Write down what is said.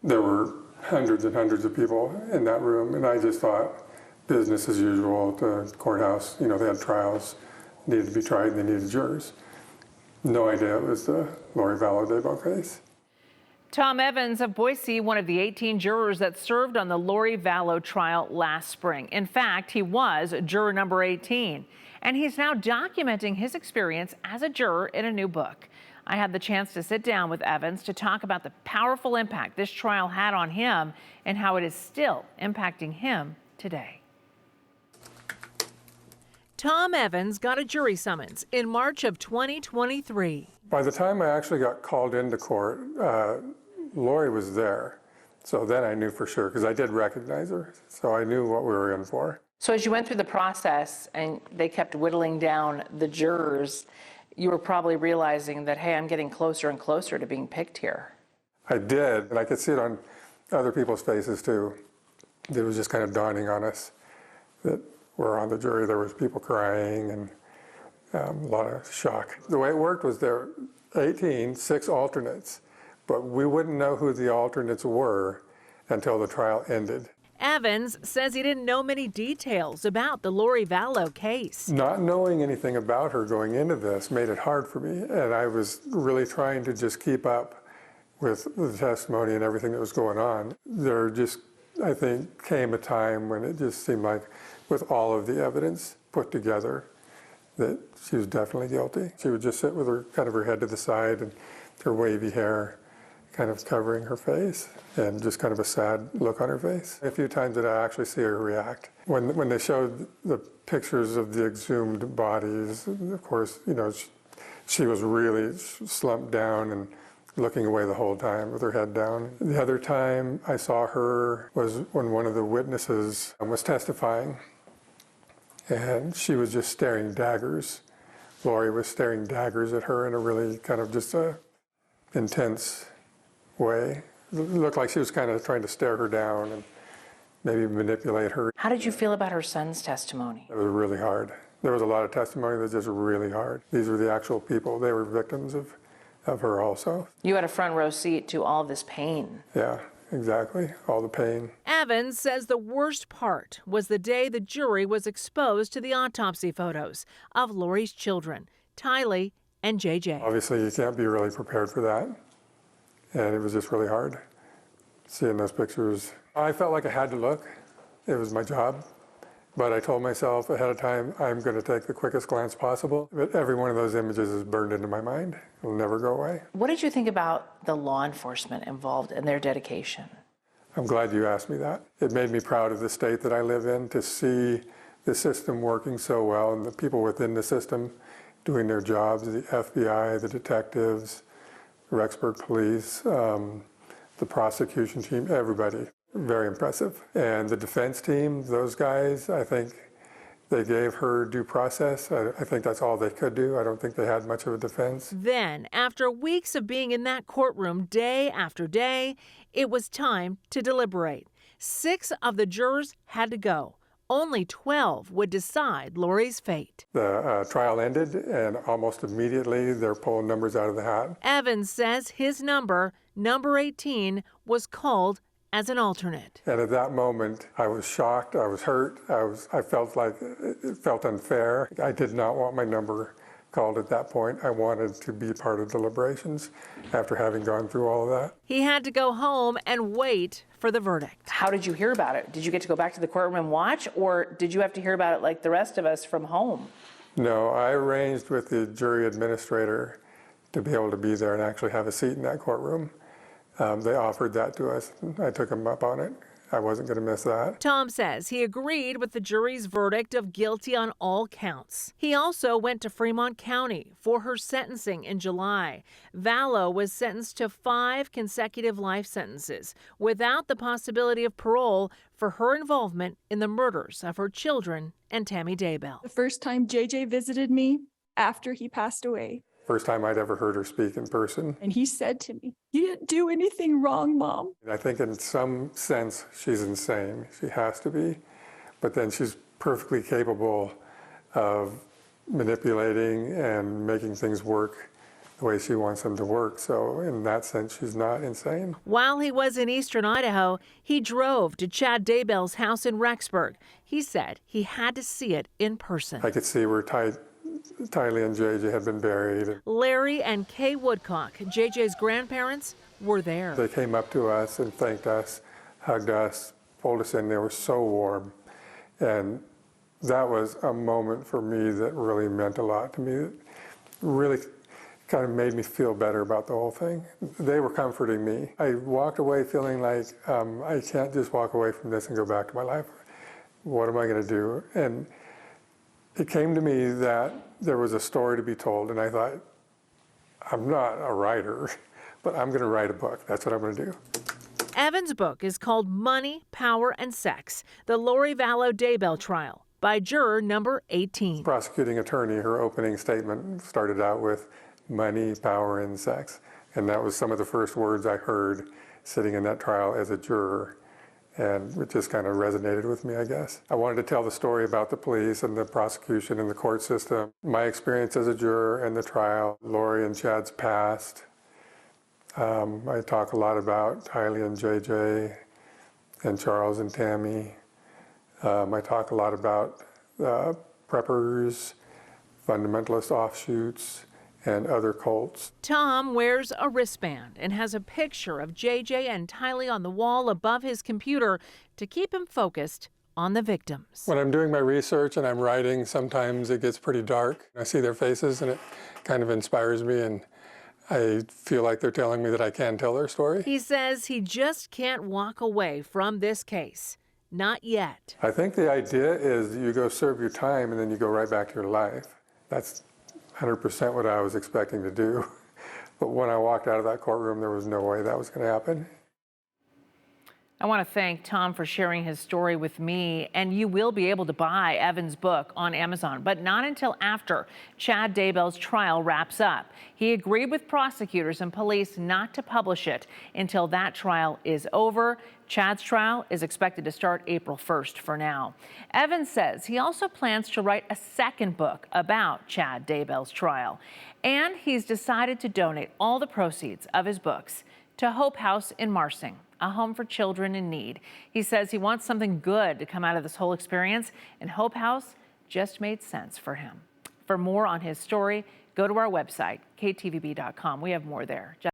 There were hundreds and hundreds of people in that room, and I just thought business as usual at the courthouse. You know, they had trials, needed to be tried, and they needed jurors. No idea it was the Lori Vallow Daybell case. Tom Evans of Boise, one of the 18 jurors that served on the Lori Vallow trial last spring. In fact, he was juror number 18, and he's now documenting his experience as a juror in a new book. I had the chance to sit down with Evans to talk about the powerful impact this trial had on him and how it is still impacting him today. Tom Evans got a jury summons in March of 2023. By the time I actually got called into court, Lori was there. So then I knew for sure, because I did recognize her. So I knew what we were in for. So as you went through the process and they kept whittling down the jurors, you were probably realizing that, hey, I'm getting closer and closer to being picked here. I did, and I could see it on other people's faces too. It was just kind of dawning on us that we're on the jury. There was people crying and a lot of shock. The way it worked was there were 18, 6 alternates, but we wouldn't know who the alternates were until the trial ended. Evans says he didn't know many details about the Lori Vallow case. Not knowing anything about her going into this made it hard for me, and I was really trying to just keep up with the testimony and everything that was going on. There just, I think, came a time when it just seemed like, with all of the evidence put together, that she was definitely guilty. She would just sit with her kind of her head to the side and her wavy hair kind of covering her face and just kind of a sad look on her face. A few times did I actually see her react. When they showed the pictures of the exhumed bodies, of course, you know, she was really slumped down and looking away the whole time with her head down. The other time I saw her was when one of the witnesses was testifying, and she was just staring daggers. Lori was staring daggers at her in a really kind of just a intense way. It looked like she was kind of trying to stare her down and maybe manipulate her. How did you feel about her son's testimony? It was really hard. There was a lot of testimony that was just really hard. These were the actual people. They were victims of her also. You had a front row seat to all this pain. Yeah, exactly. All the pain. Evans says the worst part was the day the jury was exposed to the autopsy photos of Lori's children, Tylee and JJ. Obviously, you can't be really prepared for that. And it was just really hard seeing those pictures. I felt like I had to look. It was my job. But I told myself ahead of time, I'm going to take the quickest glance possible. But every one of those images is burned into my mind. It'll never go away. What did you think about the law enforcement involved and their dedication? I'm glad you asked me that. It made me proud of the state that I live in to see the system working so well and the people within the system doing their jobs, the FBI, the detectives, the Rexburg police, the prosecution team, everybody. Very impressive. And the defense team, those guys, I think they gave her due process. I think that's all they could do. I don't think they had much of a defense. Then, after weeks of being in that courtroom day after day, it was time to deliberate. 6 of the jurors had to go. Only 12 would decide Lori's fate. The trial ended, and almost immediately they're pulling numbers out of the hat. Evans says his number 18, was called as an alternate. And at that moment, I was shocked, I was hurt, I felt like it felt unfair. I did not want my number called at that point. I wanted to be part of deliberations after having gone through all of that. He had to go home and wait for the verdict. How did you hear about it? Did you get to go back to the courtroom and watch, or did you have to hear about it like the rest of us from home? No, I arranged with the jury administrator to be able to be there and actually have a seat in that courtroom. They offered that to us. I took them up on it. I wasn't going to miss that. Tom says he agreed with the jury's verdict of guilty on all counts. He also went to Fremont County for her sentencing in July. Vallow was sentenced to 5 consecutive life sentences without the possibility of parole for her involvement in the murders of her children and Tammy Daybell. The first time JJ visited me after he passed away. First time I'd ever heard her speak in person. And he said to me, "You didn't do anything wrong, Mom." I think in some sense she's insane. She has to be. But then she's perfectly capable of manipulating and making things work the way she wants them to work. So in that sense, she's not insane. While he was in eastern Idaho, he drove to Chad Daybell's house in Rexburg. He said he had to see it in person. I could see where Tylee and JJ had been buried. Larry and Kay Woodcock, JJ's grandparents, were there. They came up to us and thanked us, hugged us, pulled us in. They were so warm. And that was a moment for me that really meant a lot to me. It really kind of made me feel better about the whole thing. They were comforting me. I walked away feeling like I can't just walk away from this and go back to my life. What am I going to do? And it came to me that there was a story to be told, and I thought, I'm not a writer, but I'm going to write a book. That's what I'm going to do. Evan's book is called Money, Power, and Sex, the Lori Vallow Daybell Trial, by juror number 18. Prosecuting attorney, her opening statement started out with money, power, and sex. And that was some of the first words I heard sitting in that trial as a juror. And it just kind of resonated with me, I guess. I wanted to tell the story about the police and the prosecution and the court system, my experience as a juror and the trial, Lori and Chad's past. I talk a lot about Tylee and JJ and Charles and Tammy. I talk a lot about preppers, fundamentalist offshoots, and other cults. Tom wears a wristband and has a picture of JJ and Tylee on the wall above his computer to keep him focused on the victims. When I'm doing my research and I'm writing, sometimes it gets pretty dark. I see their faces and it kind of inspires me, and I feel like they're telling me that I can tell their story. He says he just can't walk away from this case. Not yet. I think the idea is you go serve your time and then you go right back to your life. That's 100% what I was expecting to do. But when I walked out of that courtroom, there was no way that was going to happen. I want to thank Tom for sharing his story with me, and you will be able to buy Evan's book on Amazon, but not until after Chad Daybell's trial wraps up. He agreed with prosecutors and police not to publish it until that trial is over. Chad's trial is expected to start April 1st for now. Evan says he also plans to write a second book about Chad Daybell's trial, and he's decided to donate all the proceeds of his books to Hope House in Marsing, a home for children in need. He says he wants something good to come out of this whole experience, and Hope House just made sense for him. For more on his story, go to our website, ktvb.com. We have more there.